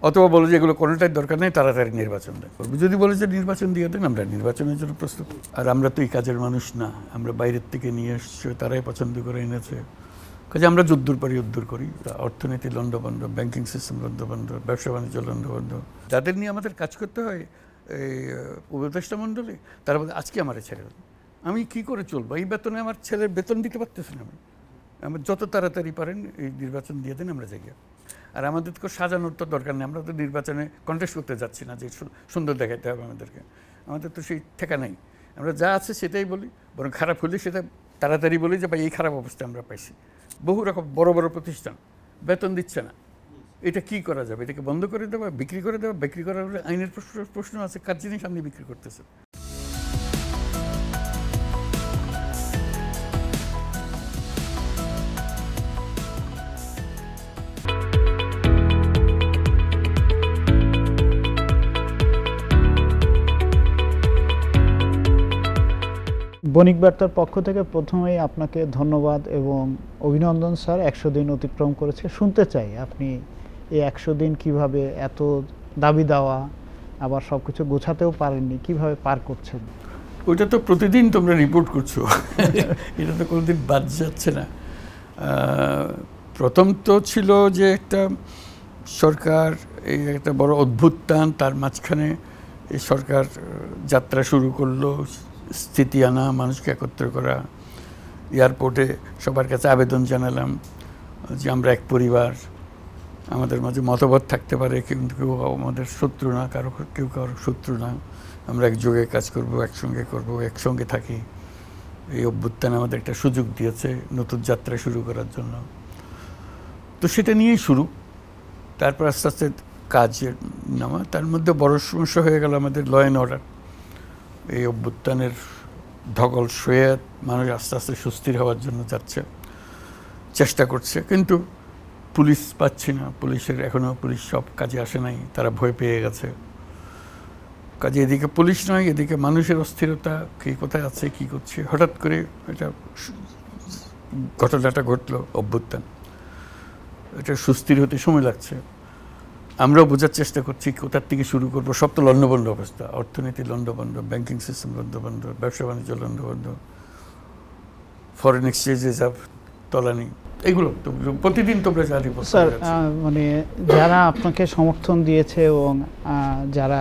অথবা বলে যে এগুলো কোনোটাই দরকার নেই, তাড়াতাড়ি নির্বাচন দেন করবো। যদি বলে যে নির্বাচন দিয়ে দেন, আমরা নির্বাচনের জন্য প্রস্তুত। আর আমরা তো এই কাজের মানুষ না, আমরা বাইরের থেকে নিয়ে এসছি, তারাই পছন্দ করে এনেছে। কাজে আমরা যুদ্ধর পরই উদ্ধার করি। অর্থনীতি লণ্ডভণ্ড, ব্যাংকিং সিস্টেম লণ্ডভণ্ড, ব্যবসা বাণিজ্য লণ্ডভণ্ড। যাদের নিয়ে আমাদের কাজ করতে হয় এই উপদেষ্টা মণ্ডলী, তারা বলে আজকে আমার ছেড়ে দেন, আমি কি করে চলবো? এই বেতনে আমার ছেলের বেতন দিতে পারতেছি না। আমরা যত তাড়াতাড়ি পারেন এই নির্বাচন দিয়ে দেন, আমরা যাই। আর আমাদের তো সাজানোর তো দরকার নেই, আমরা তো নির্বাচনে কন্টেস্ট করতে যাচ্ছি না যে সুন্দর দেখাইতে হবে আমাদেরকে। আমাদের তো সেই ঠেকা নাই, আমরা যা আছে সেটাই বলি। বরং খারাপ হলে সেটা তাড়াতাড়ি বলি যে ভাই এই খারাপ অবস্থা আমরা পাইছি। বহু রকম বড় বড় প্রতিষ্ঠান বেতন দিচ্ছে না, এটা কি করা যাবে? এটাকে বন্ধ করে দেওয়া, বিক্রি করে দেওয়া? বিক্রি করার আইনের প্রশ্ন আছে, কার জিনিস আপনি বিক্রি করতেছেন? বণিক বার্তার পক্ষ থেকে প্রথমেই আপনাকে ধন্যবাদ এবং অভিনন্দন স্যার। 100 দিন অতিক্রম করেছে, শুনতে চাই আপনি এই 100 দিন কিভাবে এত দাবি দেওয়া আবার সব কিছু গোছাতেও পারেননি, কিভাবে পার করছেন? ওইটা তো প্রতিদিন তোমরা রিপোর্ট করছো, এটা তো কোনোদিন বাদ যাচ্ছে না। প্রথম তো ছিল যে একটা সরকার, এই একটা বড় অভ্যুত্থান, তার মাঝখানে এই সরকার যাত্রা শুরু করলো, স্থিতি আনা, মানুষকে একত্র করা। এয়ারপোর্টে সবার কাছে আবেদন জানালাম যে আমরা এক পরিবার, আমাদের মাঝে মতভেদ থাকতে পারে, কিন্তু কেউ আমাদের শত্রু না, কেউ কারো শত্রু না, আমরা একযোগে কাজ করব, একসঙ্গে করব, একসঙ্গে থাকি। এই অভ্যুত্থান আমাদের একটা সুযোগ দিয়েছে নতুন যাত্রা শুরু করার জন্য। তো সেটা নিয়েই শুরু। তারপর আস্তে আস্তে কাজের নামা। তার মধ্যে বড় সমস্যা হয়ে গেল আমাদের ল অ্যান্ড অর্ডার। এই অভ্যুত্থানের ধকল সয়ে মানুষ আস্তে আস্তে সুস্থির হওয়ার জন্য যাচ্ছে, চেষ্টা করছে, কিন্তু পুলিশ পাচ্ছি না। এখনও পুলিশ সব কাজে আসে নাই, তারা ভয় পেয়ে গেছে। কাজে এদিকে পুলিশ নয়, এদিকে মানুষের অস্থিরতা, কে কোথায় আছে, কি করছে। হঠাৎ করে এটা ঘটনাটা ঘটলো, অভ্যুত্থান। এটা সুস্থির হতে সময় লাগছে। আমরাও বোঝার চেষ্টা করছি কোথার থেকে শুরু করবো। সব তো লণ্ডভণ্ড অবস্থা, অর্থনীতি লণ্ডভণ্ড, ব্যাংকিং সিস্টেম লণ্ডভণ্ড, ব্যবসা বাণিজ্য লণ্ডভণ্ড, ফরেন এক্সচেঞ্জ রিজার্ভ তলানি, এগুলো তো প্রতিদিন তোমরা জানি। স্যার, মানে যারা আপনাকে সমর্থন দিয়েছে এবং যারা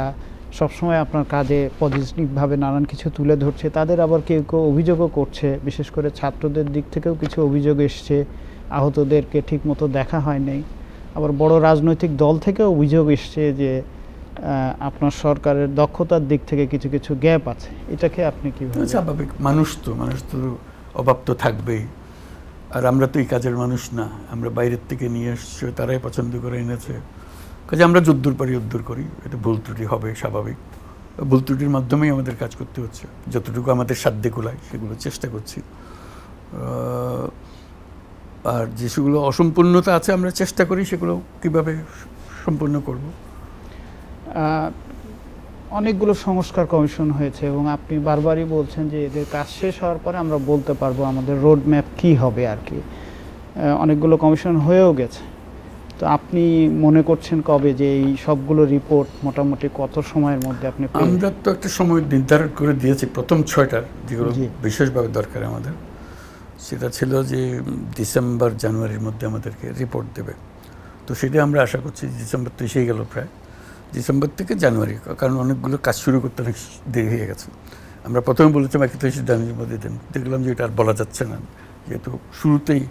সবসময় আপনার কাজে পজিটিভভাবে নানান কিছু তুলে ধরছে, তাদের আবার কেউ কেউ অভিযোগও করছে, বিশেষ করে ছাত্রদের দিক থেকেও কিছু অভিযোগ এসছে, আহতদেরকে ঠিকমতো দেখা হয় নাই। আবার বড় রাজনৈতিক দল থেকেও অভিযোগ এসছে যে আপনার সরকারের দক্ষতার দিক থেকে কিছু কিছু গ্যাপ আছে। এটাকে আপনি কীভাবে? স্বাভাবিক, মানুষ তো অভাব তো থাকবেই। আর আমরা তো এই কাজের মানুষ না, আমরা বাইরের থেকে নিয়ে এসছি, তারাই পছন্দ করে এনেছে। কাজে আমরা যুদ্ধর পরই উদ্ধার করি। এটা ভুল ত্রুটি হবে, স্বাভাবিক। ভুল ত্রুটির মাধ্যমেই আমাদের কাজ করতে হচ্ছে। যতটুকু আমাদের সাধ্যে কুলায় সেগুলো চেষ্টা করছি। আর যেগুলো অসম্পূর্ণতা আছে আমরা চেষ্টা করি সেগুলো কীভাবে সম্পূর্ণ করব। অনেকগুলো সংস্কার কমিশন হয়েছে এবং আপনি বারবারই বলছেন যে এদের কাজ শেষ হওয়ার পরে আমরা বলতে পারবো আমাদের রোড ম্যাপ কী হবে আর কি। অনেকগুলো কমিশন হয়েও গেছে। তো আপনি মনে করছেন কবে যে এই সবগুলো রিপোর্ট মোটামুটি কত সময়ের মধ্যে আপনি? আমরা তো একটা সময় নির্ধারণ করে দিয়েছি, প্রথম 6টার যেগুলো বিশেষভাবে দরকার আমাদের, সেটা ছিল যে ডিসেম্বর জানুয়ারির মধ্যে আমাদেরকে রিপোর্ট দেবে। তো সেটা আমরা আশা করছি ডিসেম্বর তো এসেই গেল প্রায়, ডিসেম্বর থেকে জানুয়ারি, কারণ অনেকগুলো কাজ শুরু করতে অনেক দেরি হয়ে গেছে। আমরা প্রথমে বলেছিলাম 31 জানুয়ারির মধ্যে দেন, দেখলাম যে এটা আর বলা যাচ্ছে না, যেহেতু শুরুতেই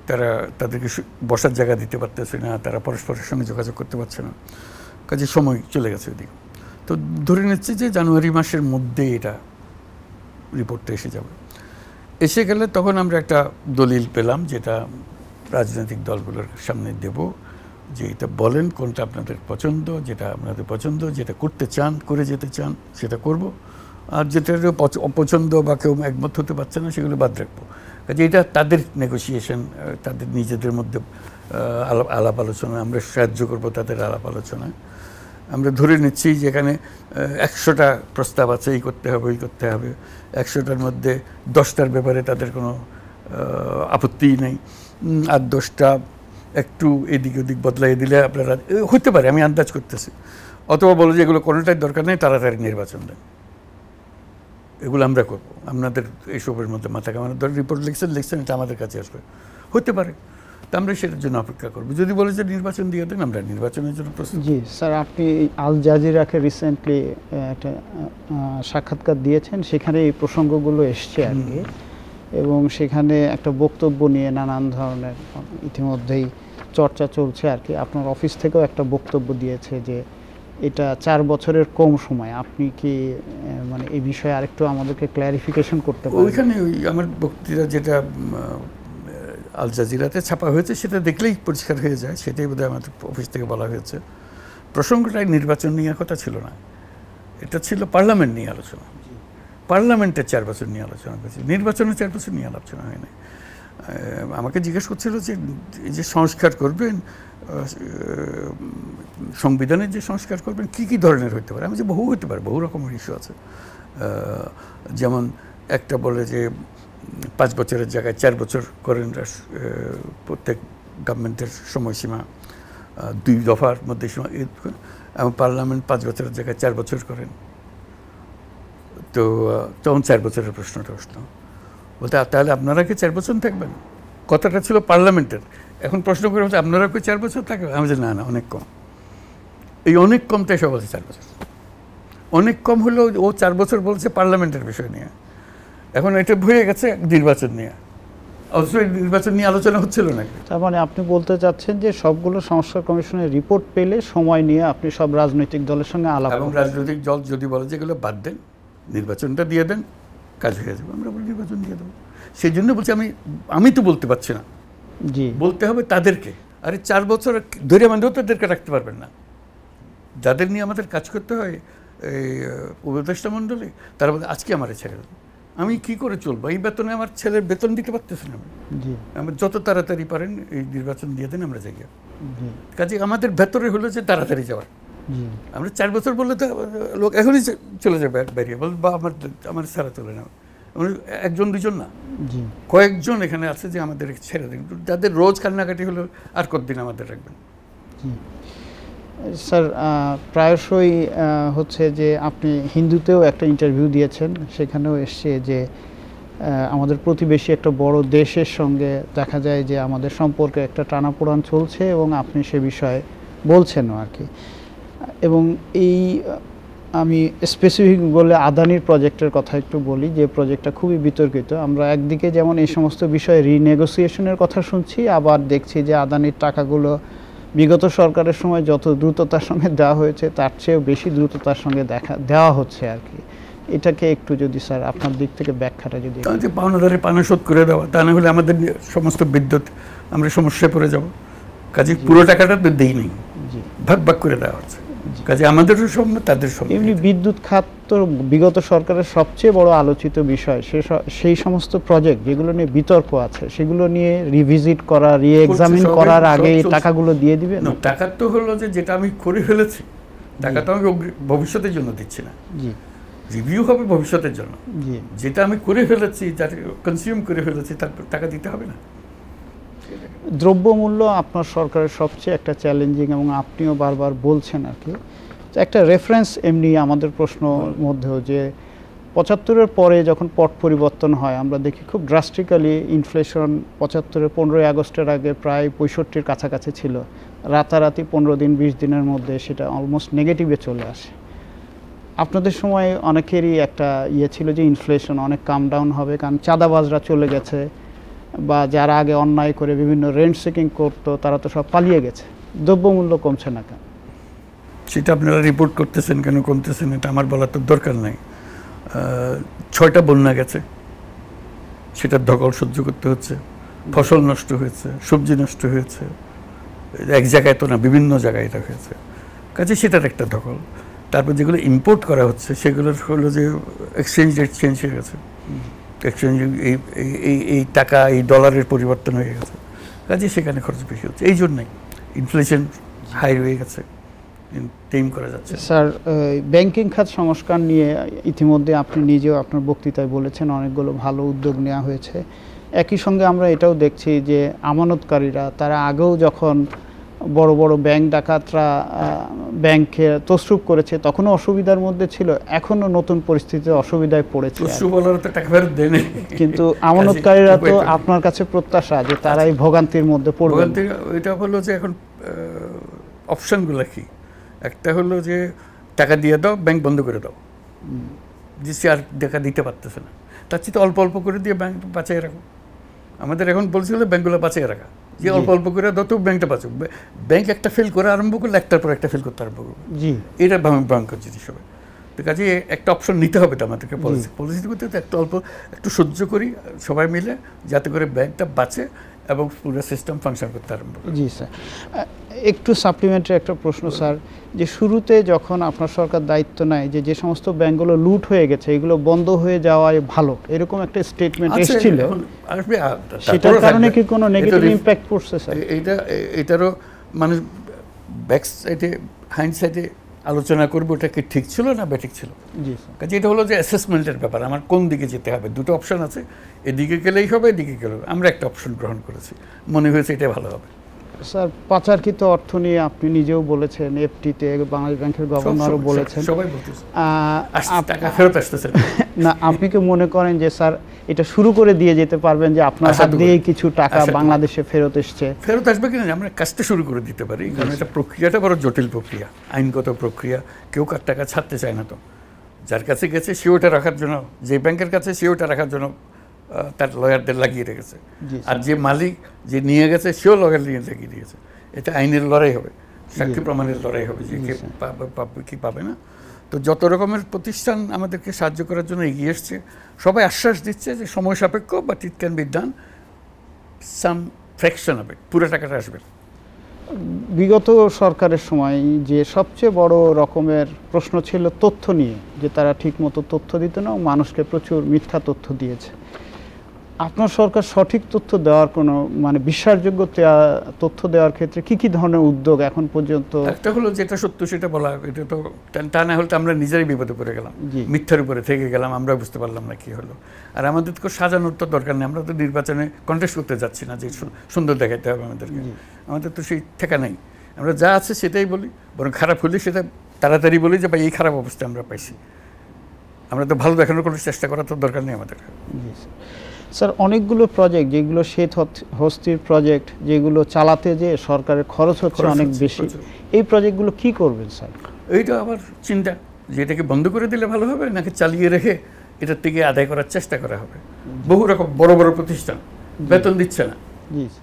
তারা তাদেরকে বসার জায়গা দিতে পারতেছে না, তারা পরস্পরের সঙ্গে যোগাযোগ করতে পারছে না, কাজে সময় চলে গেছে ওইদিকে। তো ধরে নিচ্ছে যে জানুয়ারি মাসের মধ্যে এটা রিপোর্টটা এসে যাবে। এসে গেলে তখন আমরা একটা দলিল পেলাম, যেটা রাজনৈতিক দলগুলোর সামনে দেব, যে এটা বলেন কোনটা আপনাদের পছন্দ, যেটা আপনাদের পছন্দ, যেটা করতে চান, করে যেতে চান সেটা করব, আর যেটা অপছন্দ বা কেউ একমত হতে পারছে না সেগুলো বাদ রাখবো। কাজে এটা তাদের নেগোসিয়েশন, তাদের নিজেদের মধ্যে আলাপ আলোচনা, আমরা সাহায্য করব তাদের আলাপ আলোচনায়। আমরা ধরে নিচ্ছি যেখানে 100টা প্রস্তাব আছে, এই করতে হবে, ওই করতে হবে, 100টার মধ্যে 10টার ব্যাপারে তাদের কোনো আপত্তিই নেই, আর 10টা একটু এদিক ওদিক বদলাই দিলে আপনারা হতে পারে, আমি আন্দাজ করতেছি, অথবা বলো যে এগুলো কোনোটাই দরকার নেই, তাড়াতাড়ি নির্বাচন দেন, এগুলো আমরা করবো, আপনাদের এইসবের মধ্যে মাথা কামানোর ধরে রিপোর্ট লিখছেন এটা আমাদের কাছে আসবে, হতে পারে, তা আমরা সেটার জন্য অপেক্ষা করবো। যদি বলে যে নির্বাচন দিয়ে দেন, আমরা নির্বাচনের জন্য প্রস্তুত। জি স্যার, আপনি আল জাজিরাকে রিসেন্টলি একটা সাক্ষাৎকার দিয়েছেন, সেখানে এই প্রসঙ্গগুলো এসছে আর কি, এবং সেখানে একটা বক্তব্য নিয়ে নানান ধরনের ইতিমধ্যেই চর্চা চলছে আর কি। আপনার অফিস থেকেও একটা বক্তব্য দিয়েছে যে এটা 4 বছরের কম সময়। আপনি কি মানে এই বিষয়ে আরেকটু আমাদেরকে ক্ল্যারিফিকেশন করতে পারেন? ওইখানে ওই আমার বক্তৃতা যেটা আল জাজিরাতে ছাপা হয়েছে সেটা দেখলেই পরিষ্কার হয়ে যায়, সেটাই বোধহয় আমাদের অফিস থেকে বলা হয়েছে। প্রসঙ্গটাই নির্বাচন নিয়ে কথা ছিল না, এটা ছিল পার্লামেন্ট নিয়ে আলোচনা। পার্লামেন্টের 4 বছর নিয়ে আলোচনা করেছে, নির্বাচনের 4 বছর নিয়ে আলোচনা হয়নি। আমাকে জিজ্ঞেস করছিল যে এই যে সংস্কার করবেন, সংবিধানের যে সংস্কার করবেন কী কী ধরনের হতে পারে। আমি যে বহু হতে পারে, বহু রকমের ইস্যু আছে। যেমন একটা বলে যে 5 বছরের জায়গায় 4 বছর করেন প্রত্যেক গভর্নমেন্টের সময়সীমা, 2 দফার মধ্যে এবং পার্লামেন্ট 5 বছরের জায়গায় 4 বছর করেন। তো তখন 4 বছরের প্রশ্নটা আসলো, বলতে তাহলে আপনারা কি 4 বছর থাকবেন? কথাটা ছিল পার্লামেন্টের। এখন প্রশ্ন করে বলছে আপনারা কি 4 বছর থাকবেন? আমি বলছি না না, অনেক কম। এই অনেক কমটাই সব বলছে 4 বছর। অনেক কম হলেও ও 4 বছর বলছে পার্লামেন্টের বিষয় নিয়ে। এখন এটা হয়ে গেছে নির্বাচন নিয়ে, অবশ্যই নির্বাচন নিয়ে আলোচনা হচ্ছিল না। তার মানে আপনি বলতে চাচ্ছেন যে সবগুলো সংস্কার কমিশনের রিপোর্ট পেলে সময় নিয়ে আপনি সব রাজনৈতিক দলের সঙ্গে আলাপ, এবং রাজনৈতিক দল যদি বলে যে এগুলো বাদ দেন, নির্বাচনটা দিয়ে দেন, কাজ হয়ে যাবে, আমরা বলি নির্বাচন দিয়ে দেবো। সেই জন্য বলছি আমি তো বলতে পারছি না, জি বলতে হবে তাদেরকে। আরে 4 বছর ধরে আমাদেরও তাদেরকে রাখতে পারবেন না, যাদের নিয়ে আমাদের কাজ করতে হয় এই উপদেষ্টা মণ্ডলী, তারা বলে আজকে আমার ছেড়ে দেন, আমি কি করে চলবো? এই বেতনে আমার ছেলের বেতন দিতে পারতেছি না। আমি যত তাড়াতাড়ি পারেন এই নির্বাচন দিয়ে দেন, আমরা যাই। কাজে আমাদের ভেতরে হলো যে তাড়াতাড়ি যাওয়ার। আমরা 4 বছর বললে তো লোক এখনই চলে যাবে বেরিয়ে, বল বা আমার ছাড়া চলে না। একজন দুজন না, কয়েকজন এখানে আছে যে আমাদের ছেড়ে দেন, যাদের রোজ কান্নাকাটি হলো আর কতদিন আমাদের রাখবেন। স্যার, প্রায়শই হচ্ছে যে আপনি হিন্দুতেও একটা ইন্টারভিউ দিয়েছেন, সেখানেও এসছে যে আমাদের প্রতিবেশী একটা বড় দেশের সঙ্গে দেখা যায় যে আমাদের সম্পর্কে একটা টানাপোড়ান চলছে, এবং আপনি সে বিষয়ে বলছেনও আর কি। এবং এই আমি স্পেসিফিক বলে আদানির প্রজেক্টের কথা একটু বলি, যে প্রজেক্টটা খুবই বিতর্কিত। আমরা একদিকে যেমন এই সমস্ত বিষয়ে রিনেগোসিয়েশনের কথা শুনছি, আবার দেখছি যে আদানির টাকাগুলো বিগত সরকারের সময় যত দ্রুততার সঙ্গে দেওয়া হয়েছে তার চেয়েও বেশি দ্রুততার সঙ্গে দেওয়া হচ্ছে আর কি। এটাকে একটু যদি স্যার আপনার দিক থেকে ব্যাখ্যাটা যদি। পাওনাদারে পানা শোধ করে দেওয়া, তা না হলে আমাদের সমস্ত বিদ্যুৎ আমরা সমস্যায় পড়ে যাব। কাজে পুরো টাকাটা তো দেই নেই, ভাগ ভাগ করে দেওয়া হচ্ছে। কাজে আমাদেরও সব না, তাদের সব। এমনি বিদ্যুৎ খাত তো বিগত সরকারের সবচেয়ে বড় আলোচিত বিষয়। সেই সমস্ত প্রজেক্ট যেগুলো নিয়ে বিতর্ক আছে সেগুলো নিয়ে রিভিজিট করা, রি-এক্সামিন করার আগে এই টাকাগুলো দিয়ে দিবেন। টাকা তো হলো যে যেটা আমি করে ফেলেছি, টাকা তো আমি ভবিষ্যতের জন্য দিচ্ছি না। জি, রিভিউ হবে ভবিষ্যতের জন্য। জি, যেটা আমি করে ফেলেছি, যেটা কনজিউম করে ফেলেছি, তারপর টাকা দিতে হবে না। দ্রব্যমূল্য আপনার সরকারের সবচেয়ে একটা চ্যালেঞ্জিং, এবং আপনিও বারবার বলছেন আর কি। একটা রেফারেন্স এমনি আমাদের প্রশ্ন মধ্যেও যে 75-এর পরে যখন পট পরিবর্তন হয় আমরা দেখি খুব ড্রাস্টিক্যালি ইনফ্লেশন 75-এর 15ই আগস্টের আগে প্রায় 65-র কাছাকাছি ছিল, রাতারাতি 15 দিন 20 দিনের মধ্যে সেটা অলমোস্ট নেগেটিভে চলে আসে। আপনাদের সময় অনেকেরই একটা ছিল যে ইনফ্লেশন অনেক কাম ডাউন হবে, কারণ চাঁদাবাজরা চলে গেছে, বা যারা আগে অন্যায় করে বিভিন্ন রেন্ট সিকিং করতো তারা তো সব পালিয়ে গেছে। দ্রব্যমূল্য কমছে না কেন? সেটা আপনারা রিপোর্ট করতেছেন কেন কমতেছেন, এটা আমার বলার তো দরকার নাই। 6টা বন্যা গেছে, সেটার ধকল সহ্য করতে হচ্ছে। ফসল নষ্ট হয়েছে, সবজি নষ্ট হয়েছে, এক জায়গায় তো না, বিভিন্ন জায়গায় এটা হয়েছে। কাজে সেটার একটা ধকল। তারপর যেগুলো ইম্পোর্ট করা হচ্ছে সেগুলোর হলো যে এক্সচেঞ্জ রেট চেঞ্জ হয়ে গেছে, এক্সচেঞ্জ এই টাকা এই ডলারের পরিবর্তন হয়ে গেছে। কাজে সেখানে খরচ বেশি হচ্ছে, এই জন্যই ইনফ্লেশন হাই হয়ে গেছে, টেম করা যাচ্ছে। স্যার, ব্যাংকিং খাত সংস্কার নিয়ে ইতিমধ্যে আপনি নিজেও আপনার বক্তৃতায় বলেছেন অনেকগুলো ভালো উদ্যোগ নেওয়া হয়েছে। একই সঙ্গে আমরা এটাও দেখছি যে আমানতকারীরা তারা আগেও যখন বড় বড় ব্যাংক ডাকাতরা ব্যাংকে তছরুপ করেছে তখনও অসুবিধার মধ্যে ছিল, এখনও নতুন পরিস্থিতিতে অসুবিধায় পড়েছে। কিন্তু আমানতকারীরা তো আপনার কাছে প্রত্যাশা যে তারাই ভোগান্তির মধ্যে পড়বে। এটা হলো যে এখন অপশনগুলো কি, একটা হলো যে টাকা দিয়ে দাও, ব্যাংক বন্ধ করে দাও, যে সে আর টাকা দিতে পারতেছে না, তার চেয়ে অল্প অল্প করে দিয়ে ব্যাংক বাঁচিয়ে রাখো। আমাদের এখন বলছিল ব্যাংকগুলো বাঁচিয়ে রাখা, যে অল্প অল্প করে দাও তো ব্যাংকটা বাঁচুক। ব্যাংক একটা ফেল করে আরম্ভ করলে একটার পর একটা ফেল করতে আরম্ভ করবে, এটা ভয়ঙ্কর জিনিস হবে। তো কাজে একটা অপশন নিতে হবে তো আমাদেরকে, পলিসি করতে তো একটু সহ্য করি সবাই মিলে, যাতে করে ব্যাংকটা বাঁচে এবং পুরো সিস্টেম ফাংশন করতে আরম্ভ করে। জি স্যার, একটু সাপ্লিমেন্টারি একটা প্রশ্ন স্যার, যে শুরুতে যখন আপনার সরকার দায়িত্ব নেয় যে সমস্ত ব্যাংকগুলো লুট হয়ে গেছে এগুলো বন্ধ হয়ে যাওয়ায় ভালো, এরকম একটা স্টেটমেন্ট এসেছিল, সেটার কারণে কি কোনো নেগেটিভ ইম্প্যাক্ট পড়ছে স্যার? এটারও মানুষ ব্যাক সাইডে হাইন্ড সাইডে আলোচনা করবো ওটা কি ঠিক ছিল না ব্যাঠিক ছিল। কাজে এটা হলো যে অ্যাসেসমেন্টের ব্যাপার, আমার কোন দিকে যেতে হবে। দুটো অপশন আছে, এদিকে গেলেই হবে এদিকে গেলেও, আমরা একটা অপশন গ্রহণ করেছি, মনে হয়েছে এটা ভালো হবে। স্যার পাচারকৃত অর্থ নিয়ে আপনি নিজেও বলেছেন, এফটিতে বাংলাদেশ ব্যাংকের গভর্নরও বলেছেন, সবাই বলতেছে টাকা ফেরত আসতেছে না। আপনি কি মনে করেন যে স্যার এটা শুরু করে দিয়ে যেতে পারবেন যে আপনার হাত দিয়েই কিছু টাকা বাংলাদেশে ফেরত এসছে? ফেরত আসবে কিনা আমরা কাজটা শুরু করে দিতে পারি, কারণ এটা প্রক্রিয়াটা বড় জটিল প্রক্রিয়া, আইনগত প্রক্রিয়া, কেউ কার টাকা ছাড়তে চায় না। তো যার কাছে গেছে সে ওটা রাখার জন্য, যে ব্যাংকের কাছে সে ওটা রাখার জন্য তার লয়ারদের লাগিয়ে রেখেছে, আর যে মালিক যে নিয়ে গেছে সেও লয়ার নিয়ে লাগিয়ে দিয়েছে। এটা আইনের লড়াই হবে, সাক্ষী প্রমাণের লড়াই হবে, যে কে পাবে কি পাবে না। তো যত রকমের প্রতিষ্ঠান আমাদেরকে সাহায্য করার জন্য এগিয়ে এসছে, সবাই আশ্বাস দিচ্ছে যে সময় সাপেক্ষ, but it can be done, some fraction হবে, পুরো টাকাটা আসবে। বিগত সরকারের সময় যে সবচেয়ে বড় রকমের প্রশ্ন ছিল তথ্য নিয়ে, যে তারা ঠিকমতো তথ্য দিত না, মানুষকে প্রচুর মিথ্যা তথ্য দিয়েছে। আপনার সরকার সঠিক তথ্য দেওয়ার কোনো মানে বিশ্বাসযোগ্য তথ্য দেওয়ার ক্ষেত্রে কি কি ধরনের উদ্যোগ এখন পর্যন্ত? একটা হলো যেটা সত্য সেটা বলা, এটা তো তা না হলে তো আমরা নিজেরাই বিপদে পড়ে গেলাম, মিথ্যার উপরে থেকে গেলাম, আমরা বুঝতে পারলাম না কি হলো। আর আমাদের তো সাজানোর তো দরকার নেই, আমরা তো নির্বাচনে কন্টেস্ট করতে যাচ্ছি না যে সুন্দর দেখাতে হবে আমাদেরকে, আমাদের তো সেই ঠেকা নেই। আমরা যা আছে সেটাই বলি, বরং খারাপ হলে সেটা তাড়াতাড়ি বলি যে ভাই এই খারাপ অবস্থা আমরা পাইছি। আমরা তো ভালো দেখানোর কোনো চেষ্টা করার তো দরকার নেই আমাদের। স্যার অনেকগুলো প্রজেক্ট যেগুলো শ্বেত হস্তির প্রজেক্ট, যেগুলো চালাতে যে সরকারের খরচ হচ্ছে অনেক বেশি, এই প্রজেক্টগুলো কি করবেন স্যার? এইটা আবার চিন্তা যে এটাকে বন্ধ করে দিলে ভালো হবে নাকি চালিয়ে রেখে এটার থেকে আদায় করার চেষ্টা করা হবে। বহু রকম বড় বড় প্রতিষ্ঠান বেতন দিচ্ছে না,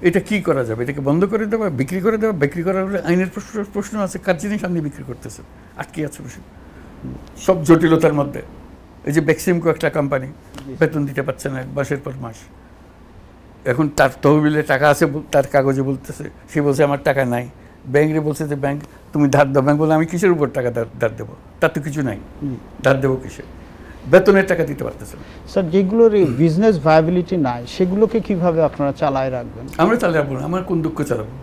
এটা কি করা যাবে? এটাকে বন্ধ করে দেওয়া, বিক্রি করে দেওয়া? বিক্রি করার আইনের প্রশ্ন আছে, কার জিনিস আপনি বিক্রি করতেছেন, আটকে আছে বসে সব জটিলতার মধ্যে। এই যে বেক্সিমকো একটা কোম্পানি বেতন দিতে পারছে না মাসের পর মাস, এখন তার তহবিলে টাকা আছে, তার কাগজে বলতেছে, সে বলছে আমার টাকা নাই। ব্যাংকে বলছে যে ব্যাংক তুমি ধার দাও, ব্যাংক বলে আমি কিসের উপর টাকা ধার দেবো, তার তো কিছু নাই, ধার দেবো কিসে? বেতনের টাকা দিতে পারতেছে না। স্যার যেগুলোর বিজনেস ভায়াবিলিটি নাই সেগুলোকে কিভাবে আপনারা চালায় রাখবেন? আমরা চালিয়ে রাখবো না, আমরা কোন দুঃখ চালাবো,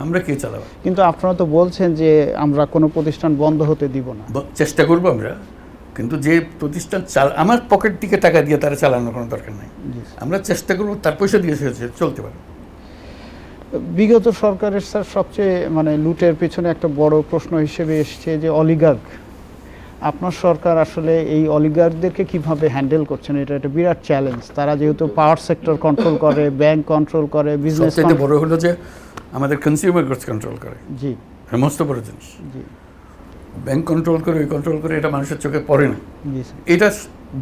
আমরা কে চালাবো? কিন্তু আপনারা তো বলছেন যে আমরা কোনো প্রতিষ্ঠান বন্ধ হতে দিব না। চেষ্টা করবো আমরা, কিন্তু যে প্রতিষ্ঠান আমার পকেট থেকে টাকা দিয়ে তারা চালানোর কোনো দরকার নাই, আমরা চেষ্টা করবো তার পয়সা দিয়ে চলতে পারে। বিগত সরকারের স্যার সবচেয়ে মানে লুটের পেছনে একটা বড় প্রশ্ন হিসেবে এসছে যে অলিগার্ক। আপনার সরকার আসলে এই অলিগার্কদেরকে কিভাবে হ্যান্ডেল করছেন? এটা একটা বিরাট চ্যালেঞ্জ। তারা যেহেতু পাওয়ার সেক্টর কন্ট্রোল করে, ব্যাংক কন্ট্রোল করে, বিজনেস, সবচেয়ে বড় হলো যে আমাদের কনজিউমার গুডস কন্ট্রোল করে। জি, মস্ত বড় জিনিস। জি, ব্যাংক কন্ট্রোল করে, এটা মানুষের চোখে পড়ে না। এটা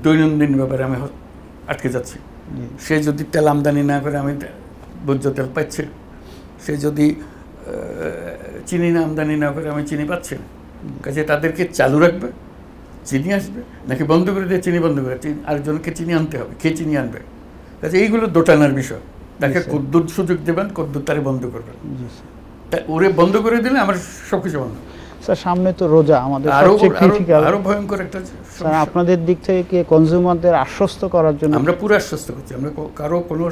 দৈনন্দিন ব্যাপারে আমি আটকে যাচ্ছি। সে যদি তেল আমদানি না করে আমি ভোজ্য তেল পাচ্ছি, সে যদি চিনি না আমদানি না করে আমি চিনি পাচ্ছি না। কাজে তাদেরকে চালু রাখবে, চিনি আসবে, নাকি বন্ধ করে দিয়ে চিনি বন্ধ করে আরেকজনকে চিনি আনতে হবে, কে চিনি আনবে? কাজে এইগুলো দোটানার বিষয়। তাকে কদ্দুর সুযোগ দেবেন, কদ্দুর তারে বন্ধ করবেন। তাই ওরে বন্ধ করে দিলে আমার সব কিছু বন্ধ। স্যার সামনে তো রোজা, আমাদের সবচেয়ে ক্রিটিক্যাল, আরো ভয়ঙ্কর একটা। স্যার আপনাদের দিক থেকে কনজিউমারদের আশ্বস্ত করার জন্য আমরা পুরো আশ্বস্ত করছি, আমরা কারো কোনো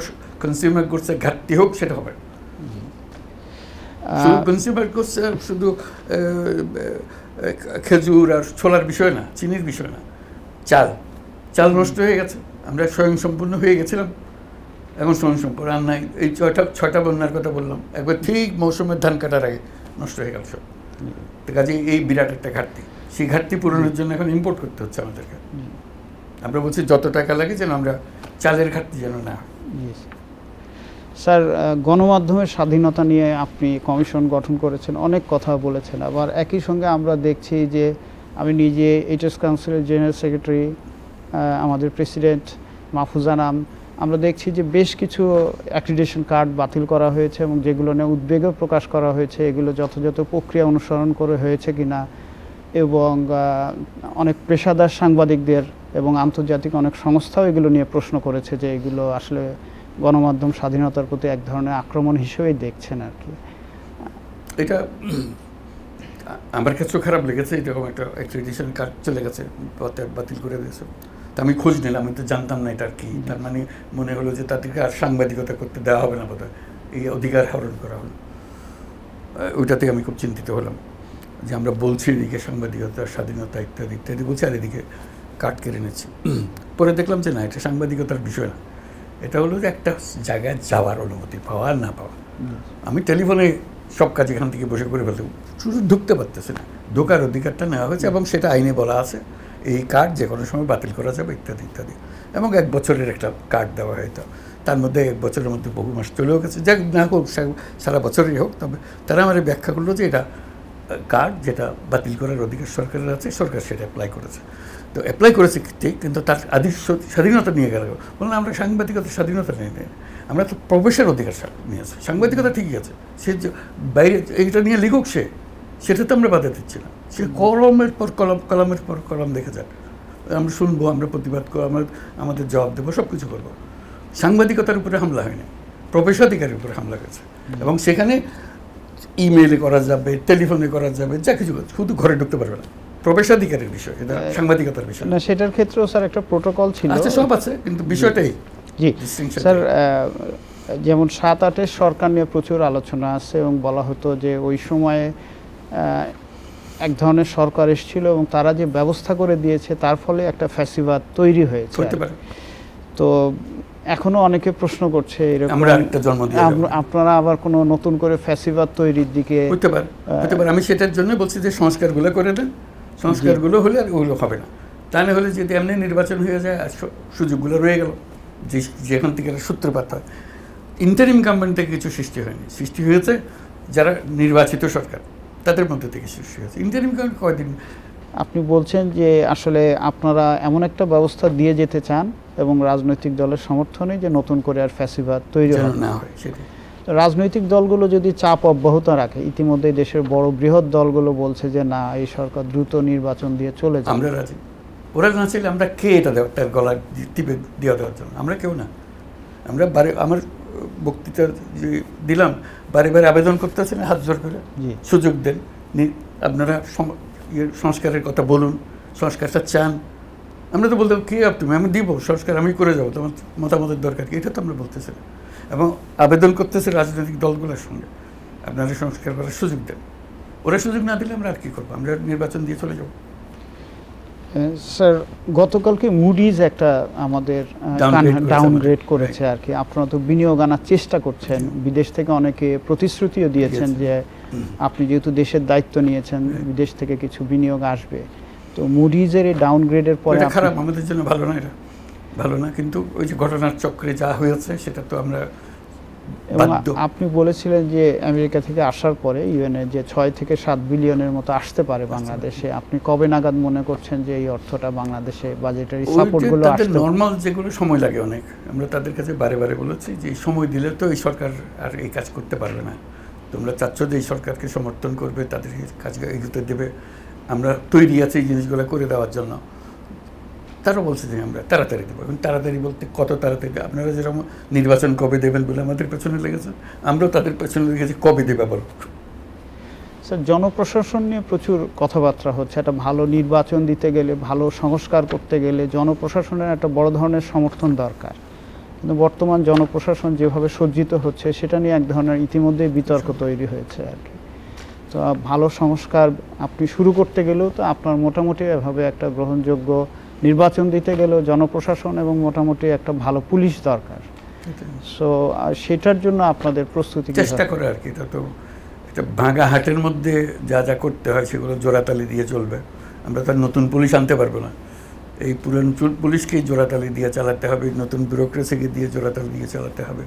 কনজিউমার গুডসে ঘাটতি হোক সেটা হবে। কনজিউমার গুডস শুধু খেজুর আর ছোলার বিষয় না, চিনির বিষয় না, চাল নষ্ট হয়ে গেছে, আমরা স্বয়ংসম্পূর্ণ হয়ে গেছিলাম, এখন সম্পর আর নাই। এই ছয়টা বন্যার কথা বললাম, একবার ঠিক মৌসুমের ধান কাটার আগে নষ্ট হয়ে গেল সব। কাজে এই বিরাট একটা ঘাটতি, সেই ঘাটতি পূরণের জন্য এখন ইম্পোর্ট করতে হচ্ছে আমাদেরকে। আমরা বলছি যত টাকা লাগে যেন আমরা চালের ঘাটতি যেন না হয়। স্যার, গণমাধ্যমের স্বাধীনতা নিয়ে আপনি কমিশন গঠন করেছেন, অনেক কথা বলেছেন। আবার একই সঙ্গে আমরা দেখছি যে আমি নিজে এইচএস কাউন্সিলের জেনারেল সেক্রেটারি, আমাদের প্রেসিডেন্ট মাহফুজা নাম, আমরা দেখছি যে বেশ কিছু অ্যাক্রিডিটেশন কার্ড বাতিল করা হয়েছে এবং যেগুলো নিয়ে উদ্বেগও প্রকাশ করা হয়েছে, এগুলো যথাযথ প্রক্রিয়া অনুসরণ করে হয়েছে কিনা, এবং অনেক পেশাদার সাংবাদিকদের এবং আন্তর্জাতিক অনেক সংস্থাও এগুলো নিয়ে প্রশ্ন করেছে যে এগুলো আসলে গণমাধ্যম স্বাধীনতার প্রতি এক ধরনের আক্রমণ হিসেবেই দেখছেন আর কি। এটা আমার কাছেও খারাপ লেগেছে, এরকম একটা অ্যাক্রিডিটেশন কার্ড চলে গেছে, বাতিল করে দিয়েছে। তা আমি খোঁজ নিলাম, আমি তো জানতাম না এটা কি। তার মানে মনে হলো যে তাদেরকে আর সাংবাদিকতা করতে দেওয়া হবে না বোধহয়, এই অধিকার হরণ করা হলো। ওইটাতে আমি খুব চিন্তিত হলাম যে আমরা বলছি এদিকে সাংবাদিকতার স্বাধীনতা ইত্যাদি ইত্যাদি বলছি, আর এদিকে কার্ড কেড়ে নিচ্ছি। পরে দেখলাম যে না, এটা সাংবাদিকতার বিষয় না, এটা হলো যে একটা জায়গায় যাওয়ার অনুমতি পাওয়া আর না পাওয়া। আমি টেলিফোনে সব কাজ এখান থেকে বসে করে ফেলতে, শুধু ঢুকতে পারতেছে না, ঢোকার অধিকারটা নেওয়া হয়েছে এবং সেটা আইনে বলা আছে এই কার্ড যে কোনো সময় বাতিল করা যাবে ইত্যাদি ইত্যাদি। এবং 1 বছরের একটা কার্ড দেওয়া হয়তো, তার মধ্যে 1 বছরের মধ্যে বহু মাস চলেও গেছে, যাক না হোক সারা বছরই হোক। তবে তারা আমার ব্যাখ্যা করলো যে এটা কার্ড যেটা বাতিল করার অধিকার সরকারের আছে, সরকার সেটা অ্যাপ্লাই করেছে। তো অ্যাপ্লাই করেছে ঠিক, কিন্তু তার স্বাধীনতা নিয়ে গেল। বললাম আমরা সাংবাদিকতার স্বাধীনতা নিয়ে নেই, আমরা তো প্রবেশের অধিকার নিয়েছি। সাংবাদিকতা ঠিকই আছে, সে বাইরে এইটা নিয়ে লিখুক, সেটা তো আমরা বাধা দিচ্ছি না। সে কলমের পর কলম, কলমের পর কলম দেখে যাক, আমরা শুনবো, আমরা প্রতিবাদ করবো, আমাদের জবাব দেবো, সব কিছু করবো। সাংবাদিকতার উপরে হামলা হয়নি, প্রবেশাধিকারের উপরে হামলা হয়েছে। এবং সেখানে ইমেইলে করা যাবে, টেলিফোনে করা যাবে, যা কিছু, শুধু ঘরে ঢুকতে পারবে না। প্রবেশাধিকারের বিষয়, এটা সাংবাদিকতার বিষয় না। সেটার ক্ষেত্রেও স্যার একটা প্রোটোকল ছিল, আচ্ছা সব আছে, কিন্তু বিষয়টাই। জি স্যার, যেমন 7-8-এর সরকার নিয়ে প্রচুর আলোচনা আছে এবং বলা হতো যে ওই সময়ে এক ধরনের সরকার এসেছিল এবং তারা যে ব্যবস্থা করে দিয়েছে তার ফলে একটা ফ্যাসিবাদ তৈরি হয়েছে। তো এখনো অনেকে প্রশ্ন করছে এরকম আপনারা আবার কোনো নতুন করে ফ্যাসিবাদ তৈরির দিকে হতে পারে। আমি সেটার জন্য বলছি যে সংস্কারগুলো করে দেন, সংস্কারগুলো হলে আর ওগুলো হবে না। তা না হলে যদি এমনি নির্বাচন হয়ে যায় আর সুযোগগুলো রয়ে গেল, যেখান থেকে সূত্রপাত হয়। ইন্টারিম গভর্নমেন্ট থেকে কিছু সৃষ্টি হয়নি, সৃষ্টি হয়েছে যারা নির্বাচিত সরকার তাদের মধ্যে থেকে সৃষ্টি হয়েছে। ইন্টারিম গভর্নমেন্ট কয়দিন। আপনি বলছেন যে আসলে আপনারা এমন একটা ব্যবস্থা দিয়ে যেতে চান এবং রাজনৈতিক দলের সমর্থনে যে নতুন করে আর ফ্যাসিবাদ তৈরি না হয় সেটা। রাজনৈতিক দলগুলো যদি চাপ অব্যাহত রাখে, ইতিমধ্যে দেশের বড় বৃহৎ দলগুলো বলছে যে না, এই সরকার দ্রুত নির্বাচন দিয়ে চলে যায়, আমরা রাজি। ওরা না চাইলে আমরা কে এটা তার গলা টিপে দেওয়ার জন্য? আমরা কেউ না। আমরা আমার বক্তৃতা যে দিলাম, বারে বারে আবেদন করতে আছেন হাত জোর করে, সুযোগ দেন, আপনারা সংস্কারের কথা বলুন, সংস্কারটা চান। আমরা তো বলতাম কে তুমি, আমি দিব সংস্কার, আমি করে যাবো, তোমার মতামতের দরকার কি, এটা তো আমরা বলতেছি না। এবং আবেদন করতেছে রাজনৈতিক দলগুলোর সঙ্গে, আপনারা সংস্কার করার সুযোগ দেন। ওরা সুযোগ না দিলে আমরা আর কী করবো? আমরা নির্বাচন দিয়ে চলে যাবো। স্যার, গতকালকে মুডিজ একটা আমাদের ডাউনগ্রেড করেছে আর কি। আপনারা তো বিনিয়োগ আনার চেষ্টা করছেন, বিদেশ থেকে অনেকে প্রতিশ্রুতিও দিয়েছেন যে আপনি যেহেতু দেশের দায়িত্ব নিয়েছেন, বিদেশ থেকে কিছু বিনিয়োগ আসবে। তো মুডিজের এই ডাউনগ্রেডের পরে খারাপ, আমাদের জন্য ভালো না, এটা ভালো না। কিন্তু ওই যে ঘটনার চক্রে যা হয়েছে সেটা তো আমরা। আপনি বলেছিলেন যে আমেরিকা থেকে আসার পরে ইউএনএ যে 6 থেকে 7 বিলিয়নের মতো আসতে পারে বাংলাদেশে, আপনি কবে নাগাদ মনে করছেন যে এই অর্থটা বাংলাদেশে বাজেটারি সাপোর্টগুলো আসবে? নর্মাল যেগুলো সময় লাগে অনেক, আমরা তাদের কাছে বারে বারে বলেছি যে সময় দিলে তো এই সরকার আর এই কাজ করতে পারবে না। তোমরা চাচ্ছ যে এই সরকারকে সমর্থন করবে, তাদের কাজ এগোতে দেবে, আমরা তৈরি আছি এই জিনিসগুলো করে দেওয়ার জন্য। তারা বলছে যে আমরা তাড়াতাড়ি দেবো। এবং তাড়াতাড়ি বলতে কত তাড়াতাড়ি? আপনারা যেরকম নির্বাচন কবে দেবেন বলে আমাদের পেছনে লেগেছে, আমরাও তাদের পেছনে লেগেছি কবে দেবে বল। স্যার, জনপ্রশাসন নিয়ে প্রচুর কথাবার্তা হচ্ছে। একটা ভালো নির্বাচন দিতে গেলে, ভালো সংস্কার করতে গেলে জনপ্রশাসনের একটা বড় ধরনের সমর্থন দরকার। কিন্তু বর্তমান জনপ্রশাসন যেভাবে সজ্জিত হচ্ছে সেটা নিয়ে এক ধরনের ইতিমধ্যেই বিতর্ক তৈরি হয়েছে আর কি। তো ভালো সংস্কার আপনি শুরু করতে গেলেও তো আপনার মোটামুটি এভাবে একটা গ্রহণযোগ্য নির্বাচন দিতে গেলেও জনপ্রশাসন এবং মোটামুটি একটা ভালো পুলিশ দরকার। সো সেটার জন্য আপনাদের প্রস্তুতি চেষ্টা করে আর কি। এটা তো একটা ভাঙা হাটের মধ্যে যা যা করতে হয় সেগুলো জোড়াতালি দিয়ে চলবে। আমরা তো নতুন পুলিশ আনতে পারবো না, এই পুরান পুলিশকেই জোড়াতালি দিয়ে চালাতে হবে, নতুন ব্যুরোক্রেসিকে দিয়ে জোড়াতালি দিয়ে চালাতে হবে।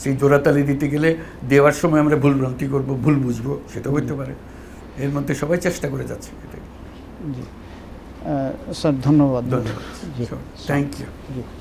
সেই জোড়াতালি দিতে গেলে দেওয়ার সময় আমরা ভুলভ্রান্তি করবো, ভুল বুঝবো, সেটাও হইতে পারে। এর মধ্যে সবাই চেষ্টা করে যাচ্ছে। এটাই। জি স্যার, ধন্যবাদ। ধন্যবাদ, থ্যাংক ইউ।